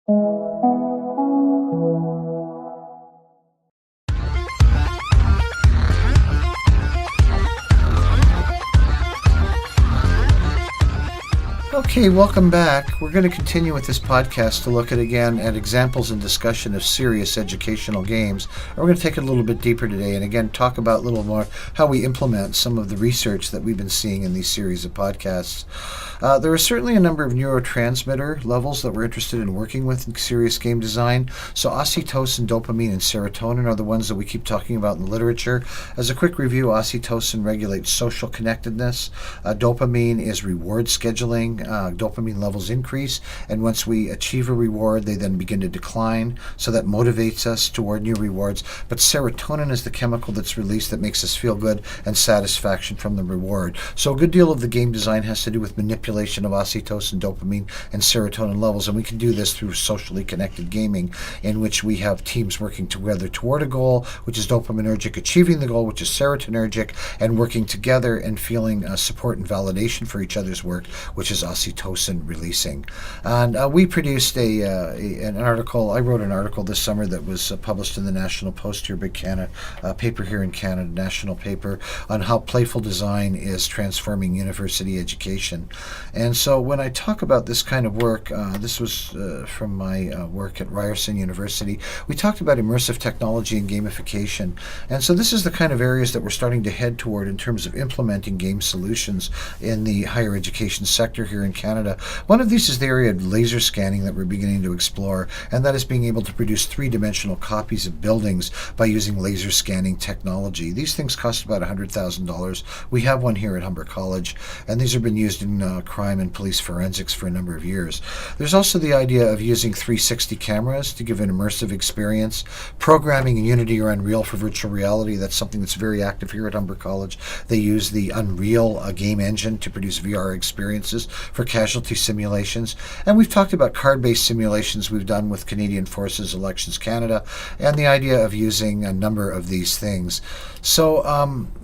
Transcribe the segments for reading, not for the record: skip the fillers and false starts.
Okay, welcome back. We're going to continue with this podcast to look at examples and discussion of serious educational games. And we're going to take it a little bit deeper today and again talk about a little more how we implement some of the research that we've been seeing in these series of podcasts. There are certainly a number of neurotransmitter levels that we're interested in working with in serious game design. So oxytocin, dopamine, and serotonin are the ones that we keep talking about in the literature. As a quick review, oxytocin regulates social connectedness. Dopamine is reward scheduling. Dopamine levels increase, and once we achieve a reward, they then begin to decline, so that motivates us toward new rewards. But serotonin is the chemical that's released that makes us feel good and satisfaction from the reward. So a good deal of the game design has to do with manipulation of oxytocin, dopamine, and serotonin levels, and we can do this through socially connected gaming, in which we have teams working together toward a goal, which is dopaminergic, achieving the goal, which is serotonergic, and working together and feeling support and validation for each other's work, which is oxytocin releasing. And we produced an article. I wrote an article this summer that was published in the National Post here, big Canada paper here in Canada, national paper, on how playful design is transforming university education. And so when I talk about this kind of work, this was from my work at Ryerson University, we talked about immersive technology and gamification. And so this is the kind of areas that we're starting to head toward in terms of implementing game solutions in the higher education sector here in Canada. One of these is the area of laser scanning that we're beginning to explore, and that is being able to produce three-dimensional copies of buildings by using laser scanning technology. These things cost about $100,000. We have one here at Humber College, and these have been used in crime and police forensics for a number of years. There's also the idea of using 360 cameras to give an immersive experience, programming in Unity or Unreal for virtual reality. That's something that's very active here at Humber College. They use the Unreal game engine to produce VR experiences for casualty simulations. And we've talked about card-based simulations we've done with Canadian Forces Elections Canada, and the idea of using a number of these things. So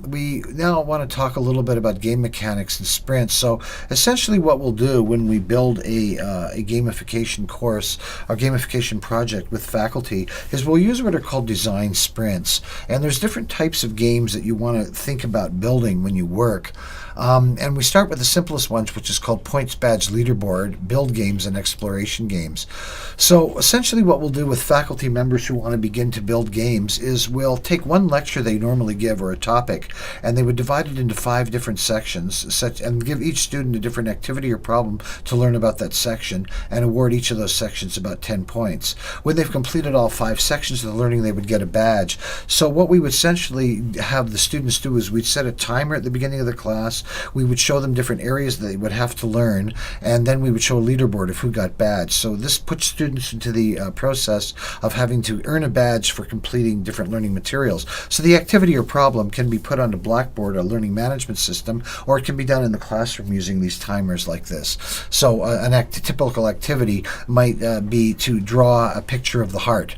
we now want to talk a little bit about game mechanics and sprints. So essentially what we'll do when we build a gamification course or gamification project with faculty is we'll use what are called design sprints. And there's different types of games that you want to think about building when you work. And we start with the simplest ones, which is called Points Badge Leaderboard, build games and exploration games. So essentially what we'll do with faculty members who want to begin to build games is we'll take one lecture they normally give or a topic, and they would divide it into 5 different sections and give each student a different activity or problem to learn about that section, and award each of those sections about 10 points. When they've completed all 5 sections of the learning, they would get a badge. So what we would essentially have the students do is we'd set a timer at the beginning of the class. We would show them different areas that they would have to learn, and then we would show a leaderboard of who got badge. So this puts students into the process of having to earn a badge for completing different learning materials. So the activity or problem can be put onto Blackboard, a learning management system, or it can be done in the classroom using these timers like this. So a typical activity might be to draw a picture of the heart.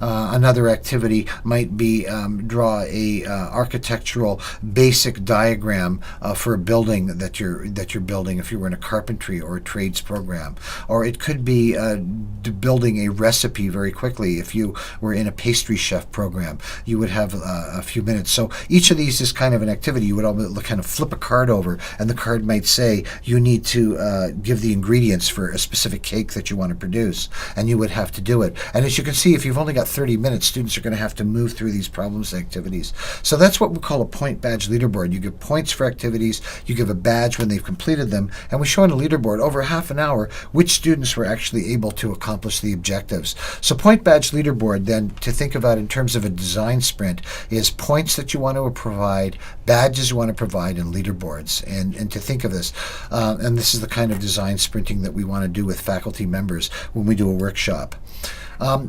Another activity might be draw a architectural basic diagram for a building that you're building if you were in a carpentry or a trades program. Or it could be building a recipe very quickly. If you were in a pastry chef program, you would have a few minutes. So each of these is kind of an activity. You would kind of flip a card over, and the card might say you need to give the ingredients for a specific cake that you want to produce, and you would have to do it. And as you can see, if you've only got 30 minutes, students are going to have to move through these problems and activities. So that's what we call a point badge leaderboard. You give points for activities, you give a badge when they've completed them, and we show on a leaderboard over half an hour which students were actually able to accomplish the objectives. So point badge leaderboard, then, to think about in terms of a design sprint, is points that you want to provide, badges you want to provide, and leaderboards. And to think of this, and this is the kind of design sprinting that we want to do with faculty members when we do a workshop.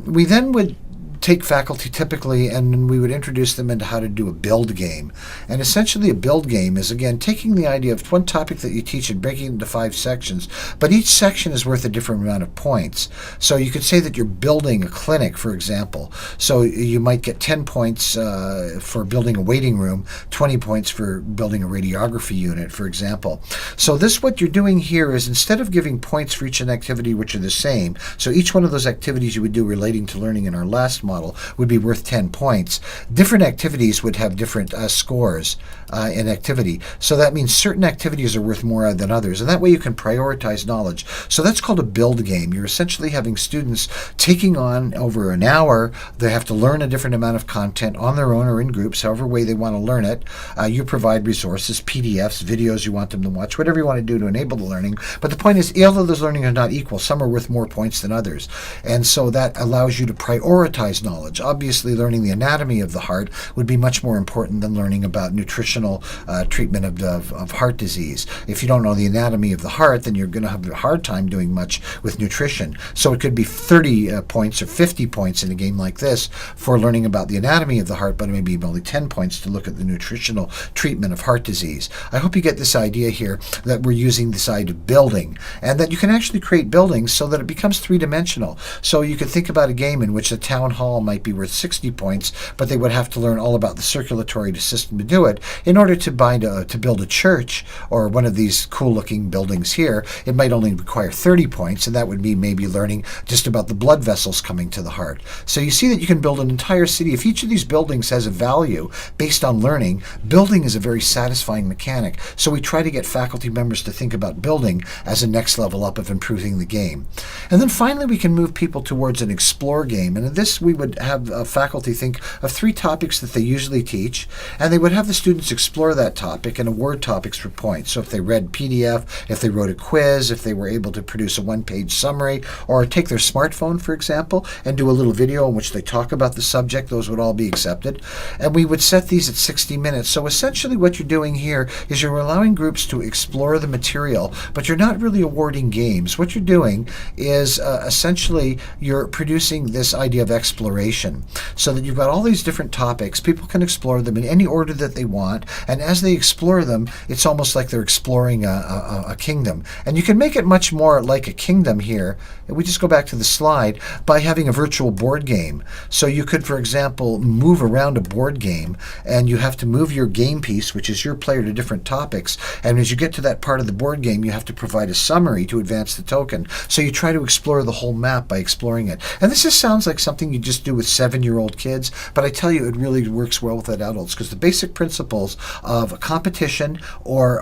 We then would take faculty typically, and we would introduce them into how to do a build game. And essentially a build game is, again, taking the idea of one topic that you teach and breaking it into 5 sections, but each section is worth a different amount of points. So you could say that you're building a clinic, for example. So you might get 10 points for building a waiting room, 20 points for building a radiography unit, for example. So what you're doing here is, instead of giving points for each an activity which are the same, so each one of those activities you would do relating to learning in our last model would be worth 10 points. Different activities would have different scores in activity. So that means certain activities are worth more than others, and that way you can prioritize knowledge. So that's called a build game. You're essentially having students taking on, over an hour, they have to learn a different amount of content on their own or in groups, however way they want to learn it. You provide resources, PDFs, videos you want them to watch, whatever you want to do to enable the learning. But the point is, although those learning are not equal, some are worth more points than others. And so that allows you to prioritize knowledge. Obviously, learning the anatomy of the heart would be much more important than learning about nutritional treatment of heart disease. If you don't know the anatomy of the heart, then you're going to have a hard time doing much with nutrition. So it could be 30 points or 50 points in a game like this for learning about the anatomy of the heart, but maybe only 10 points to look at the nutritional treatment of heart disease. I hope you get this idea here that we're using this idea of building, and that you can actually create buildings so that it becomes three-dimensional. So you could think about a game in which the town hall might be worth 60 points, but they would have to learn all about the circulatory system to do it. In order to build a church or one of these cool-looking buildings here, it might only require 30 points, and that would be maybe learning just about the blood vessels coming to the heart. So you see that you can build an entire city. If each of these buildings has a value based on learning, building is a very satisfying mechanic. So we try to get faculty members to think about building as a next level up of improving the game. And then finally, we can move people towards an explore game. And in this, we would have faculty think of 3 topics that they usually teach, and they would have the students explore that topic and award topics for points. So if they read PDF, if they wrote a quiz, if they were able to produce a 1-page summary, or take their smartphone, for example, and do a little video in which they talk about the subject, those would all be accepted. And we would set these at 60 minutes. So essentially what you're doing here is you're allowing groups to explore the material, but you're not really awarding games. What you're doing is essentially you're producing this idea of exploration, so that you've got all these different topics. People can explore them in any order that they want, and as they explore them, it's almost like they're exploring a kingdom. And you can make it much more like a kingdom here. We just go back to the slide by having a virtual board game. So you could, for example, move around a board game, and you have to move your game piece, which is your player, to different topics. And as you get to that part of the board game, you have to provide a summary to advance the token. So you try to explore the whole map by exploring it. And this just sounds like something you just do with 7-year-old kids, but I tell you, it really works well with adults, because the basic principles of competition or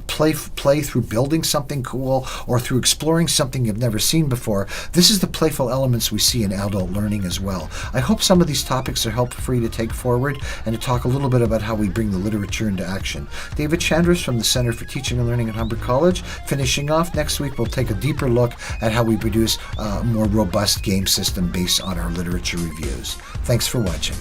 play through building something cool or through exploring something you've never seen before, this is the playful elements we see in adult learning as well. I hope some of these topics are helpful for you to take forward and to talk a little bit about how we bring the literature into action. David Chandross from the Center for Teaching and Learning at Humber College. Finishing off, next week we'll take a deeper look at how we produce a more robust game system based on our literature reviews. Thanks for watching.